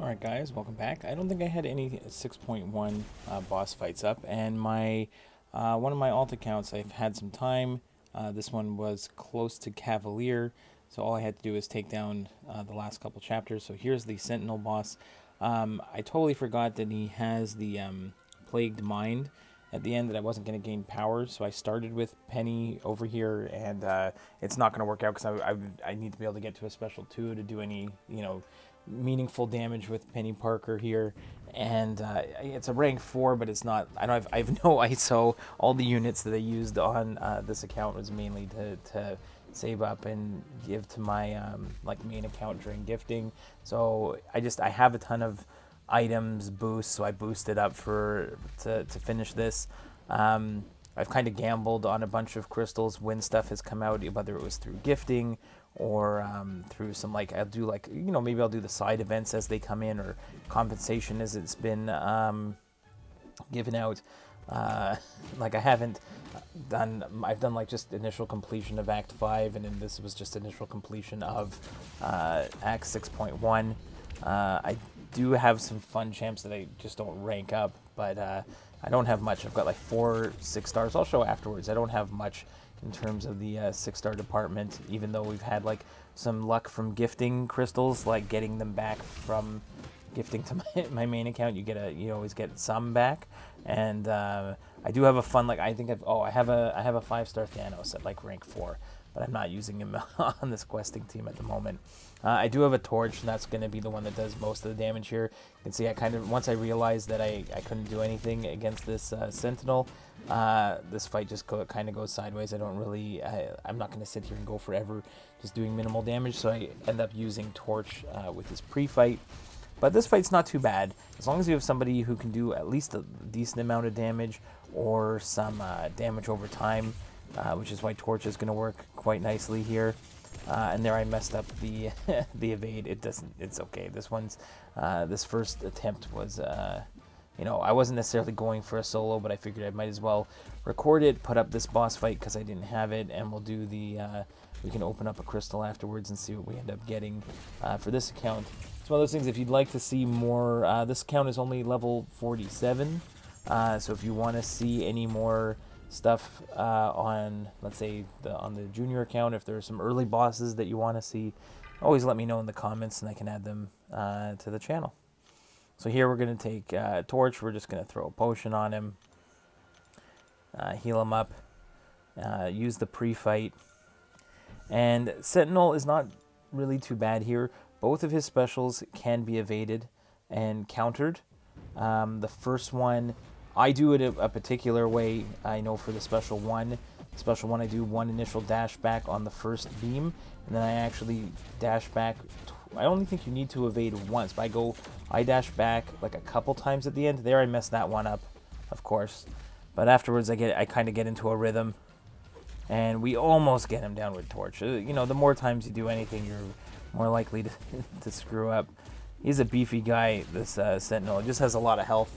Alright guys, welcome back. I don't think I had any 6.1 boss fights up, and my one of my alt accounts I've had some time. This one was close to Cavalier, so all I had to do is take down the last couple chapters. So here's the Sentinel boss. I totally forgot that he has the Plagued Mind at the end, that I wasn't going to gain power, so I started with Penny over here, and it's not going to work out because I need to be able to get to a special 2 to do any, meaningful damage with Penny Parker here. And it's a rank 4, but it's not, I have no ISO. All the units that I used on this account was mainly to save up and give to my main account during gifting. So I have a ton of items boost, so I boosted up to finish this. I've kind of gambled on a bunch of crystals when stuff has come out, whether it was through gifting or through some, I'll do maybe I'll do the side events as they come in, or compensation as it's been given out. I've done just initial completion of Act 5, and then this was just initial completion of Act 6.1. I do have some fun champs that I just don't rank up, but I don't have much. I've got 4 6 stars. I'll show afterwards. I don't have much in terms of the 6-star department, even though we've had some luck from gifting crystals, like getting them back from gifting to my main account. You always get some back, and I do have a fun I have a 5-star Thanos at rank 4, but I'm not using him on this questing team at the moment. I do have a torch, and that's going to be the one that does most of the damage here. You can see once I realized that I couldn't do anything against this Sentinel, this fight just kind of goes sideways. I'm not going to sit here and go forever just doing minimal damage, so I end up using torch with this pre-fight. But this fight's not too bad, as long as you have somebody who can do at least a decent amount of damage, or some damage over time, which is why torch is going to work quite nicely here. And there I messed up the the evade. It's okay. This first attempt was, I wasn't necessarily going for a solo, but I figured I might as well record it, put up this boss fight because I didn't have it, and we'll do we can open up a crystal afterwards and see what we end up getting for this account. It's one of those things, if you'd like to see more, this account is only level 47, so if you want to see any more stuff on, let's say, on the junior account, if there are some early bosses that you want to see, always let me know in the comments and I can add them to the channel. So here we're going to take Torch. We're just going to throw a potion on him, heal him up, use the pre-fight. And Sentinel is not really too bad here. Both of his specials can be evaded and countered. The first one, I do it a particular way. I know for the special one, I do one initial dash back on the first beam, and then I actually dash back. I only think you need to evade once, but I dash back a couple times at the end. There I messed that one up, of course. But afterwards I kind of get into a rhythm, and we almost get him down with torch. The more times you do anything, you're more likely to screw up. He's a beefy guy, this Sentinel. It just has a lot of health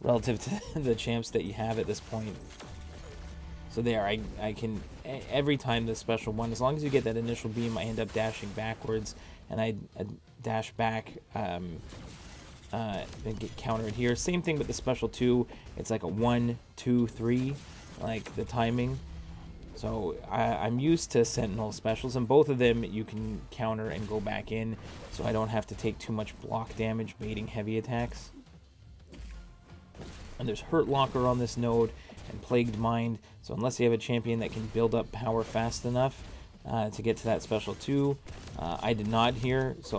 relative to the champs that you have at this point. So there, I can, every time the special one, as long as you get that initial beam, I end up dashing backwards, and I dash back, then get countered here. Same thing with the special 2. It's like a 1, 2, 3, the timing. So I'm used to Sentinel specials, and both of them you can counter and go back in, so I don't have to take too much block damage baiting heavy attacks. And there's Hurt Locker on this node and Plagued Mind, so unless you have a champion that can build up power fast enough to get to that special 2, I did not here, so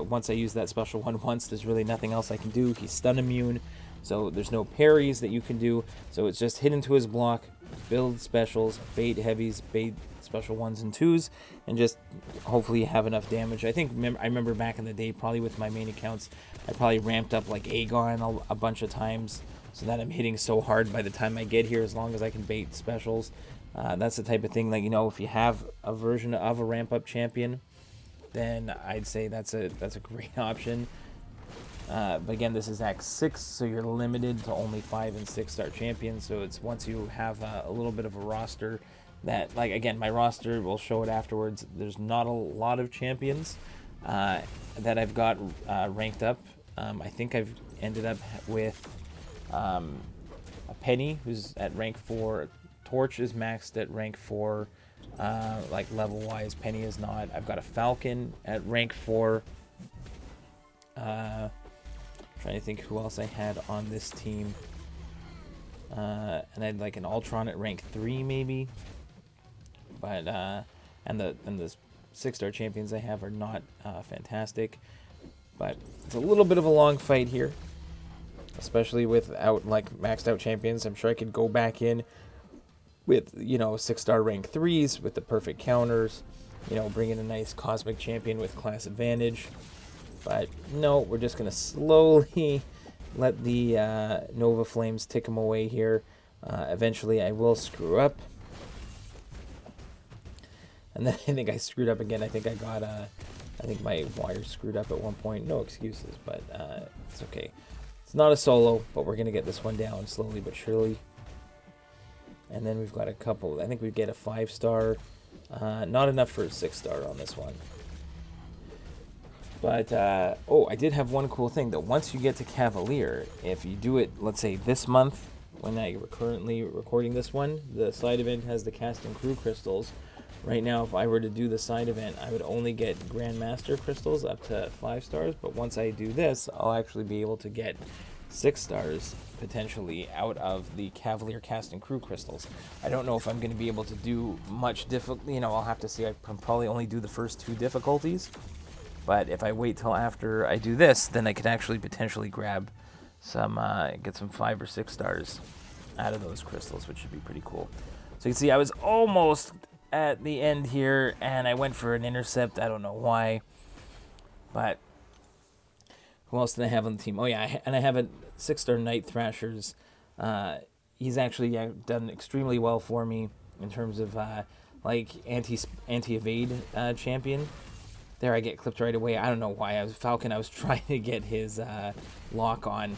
once I use that special one once, there's really nothing else I can do. He's stun immune, so there's no parries that you can do, so it's just hit into his block, build specials, bait heavies, bait special 1s and 2s, and just hopefully have enough damage. I remember back in the day, probably with my main accounts, I probably ramped up Aegon a bunch of times, so that I'm hitting so hard by the time I get here, as long as I can bait specials. That's the type of thing, if you have a version of a ramp-up champion, then I'd say that's a great option. But again, this is Act 6, so you're limited to only 5 and 6-star champions. So it's once you have a little bit of a roster that, again, my roster, we'll show it afterwards. There's not a lot of champions. that I've got ranked up. I think I've ended up with a Penny, who's at rank 4. Torch is maxed at rank 4, like level-wise. Penny is not. I've got a Falcon at rank 4. Trying to think who else I had on this team. And I had like an Ultron at rank 3 maybe. But and the 6-star champions I have are not fantastic. But it's a little bit of a long fight here, especially without like maxed out champions. I'm sure I could go back in with, you know, 6-star rank 3s with the perfect counters, you know, bring in a nice cosmic champion with class advantage. But no, we're just going to slowly let the Nova Flames tick them away here. Eventually I will screw up. And then I think I screwed up again. I think I got I think my wire screwed up at one point. No excuses, but it's okay. It's not a solo, but we're going to get this one down slowly but surely. And then we've got a couple. I think we get a 5-star. Not enough for a 6-star on this one. But, oh, I did have one cool thing, that once you get to Cavalier, if you do it, let's say this month, when I'm currently recording this one, the side event has the cast and crew crystals. Right now, if I were to do the side event, I would only get Grandmaster crystals up to 5 stars, but once I do this, I'll actually be able to get 6 stars, potentially, out of the Cavalier cast and crew crystals. I don't know if I'm going to be able to do much you know, I'll have to see. I can probably only do the first 2 difficulties, but if I wait till after I do this, then I could actually potentially grab some, get some 5 or 6 stars out of those crystals, which should be pretty cool. So you can see I was almost at the end here, and I went for an intercept. I don't know why, but who else did I have on the team? Oh yeah, and I have a 6-star Night Thrashers. He's actually done extremely well for me in terms of like anti-evade champion. There, I get clipped right away. I don't know why. I was Falcon. I was trying to get his lock on.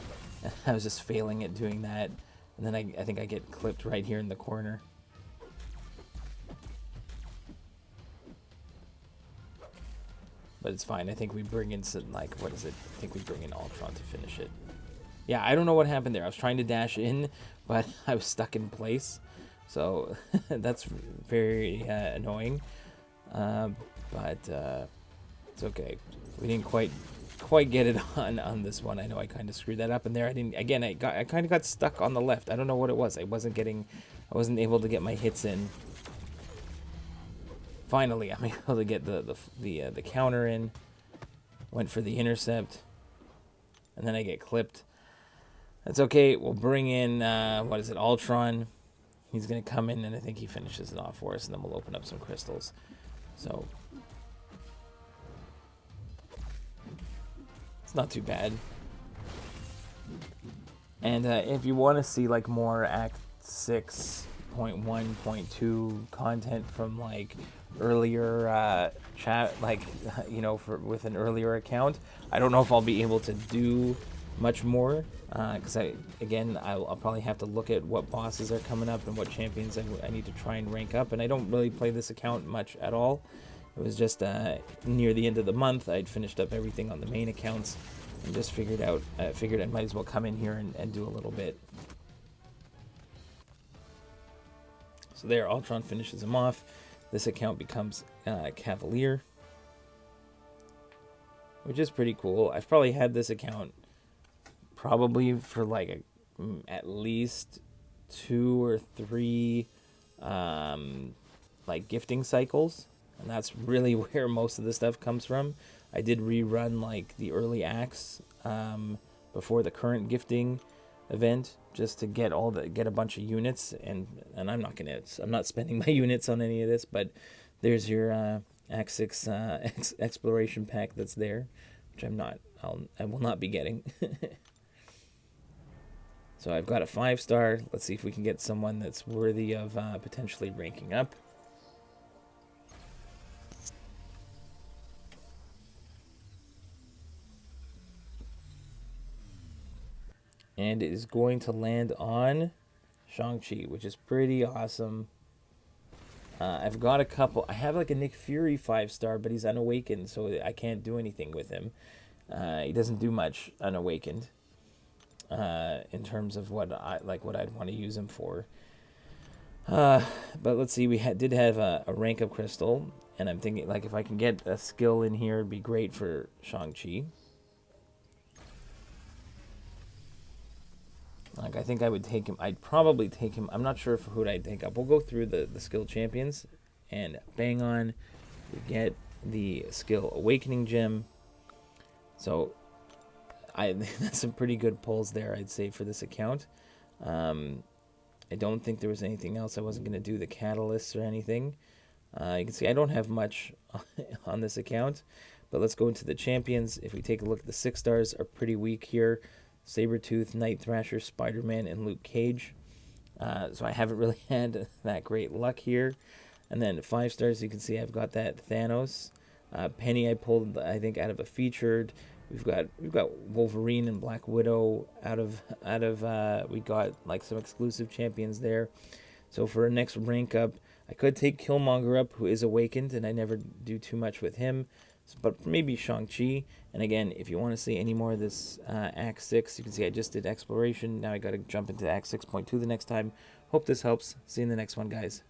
I was just failing at doing that, and then I think I get clipped right here in the corner. But it's fine. I think we bring in some, like, what is it? I think we bring in Ultron to finish it. Yeah, I don't know what happened there. I was trying to dash in, but I was stuck in place. So that's very annoying. But it's okay. We didn't quite get it on this one. I know I kind of screwed that up in there. I didn't. Again, I kind of got stuck on the left. I don't know what it was. I wasn't able to get my hits in. Finally, I'm able to get the counter in. Went for the intercept, and then I get clipped. That's okay. We'll bring in what is it, Ultron. He's gonna come in, and I think he finishes it off for us, and then we'll open up some crystals. So it's not too bad. And if you want to see like more Act 6.1.2 content from like earlier chat, like you know, with an earlier account, I don't know if I'll be able to do much more because I'll probably have to look at what bosses are coming up and what champions I need to try and rank up, and I don't really play this account much at all. It was just near the end of the month I'd finished up everything on the main accounts and just figured I might as well come in here and do a little bit. So there, Ultron finishes him off. This account becomes Cavalier, which is pretty cool. I've probably had this account probably for like at least 2 or 3 like gifting cycles, and that's really where most of the stuff comes from. I did rerun like the early acts before the current gifting event, just to get a bunch of units, and I'm not spending my units on any of this, but there's your Act 6 exploration pack that's there, which I will not be getting. So I've got a 5-star. Let's see if we can get someone that's worthy of potentially ranking up. And it is going to land on Shang-Chi, which is pretty awesome. I've got a couple. I have like a Nick Fury 5-star, but he's unawakened, so I can't do anything with him. He doesn't do much unawakened in terms of what I'd want to use him for. But let's see. We did have a rank up crystal, and I'm thinking like if I can get a skill in here, it'd be great for Shang-Chi. Like, I think I would take him. I'd probably take him. I'm not sure for who I'd take up. We'll go through the skill champions, and bang on, we get the skill awakening gem. So, that's some pretty good pulls there, I'd say, for this account. I don't think there was anything else. I wasn't going to do the catalysts or anything. You can see I don't have much on this account, but let's go into the champions. If we take a look, the 6-stars are pretty weak here. Sabretooth, Night Thrasher, Spider-Man, and Luke Cage. So I haven't really had that great luck here. And then 5-stars, you can see I've got that Thanos. Penny I pulled, I think, out of a featured. We've got Wolverine and Black Widow we got like some exclusive champions there. So for our next rank up, I could take Killmonger up, who is awakened, and I never do too much with him. But maybe Shang-Chi. And again, if you want to see any more of this Act 6, you can see I just did Exploration. Now I got to jump into Act 6.2 the next time. Hope this helps. See you in the next one, guys.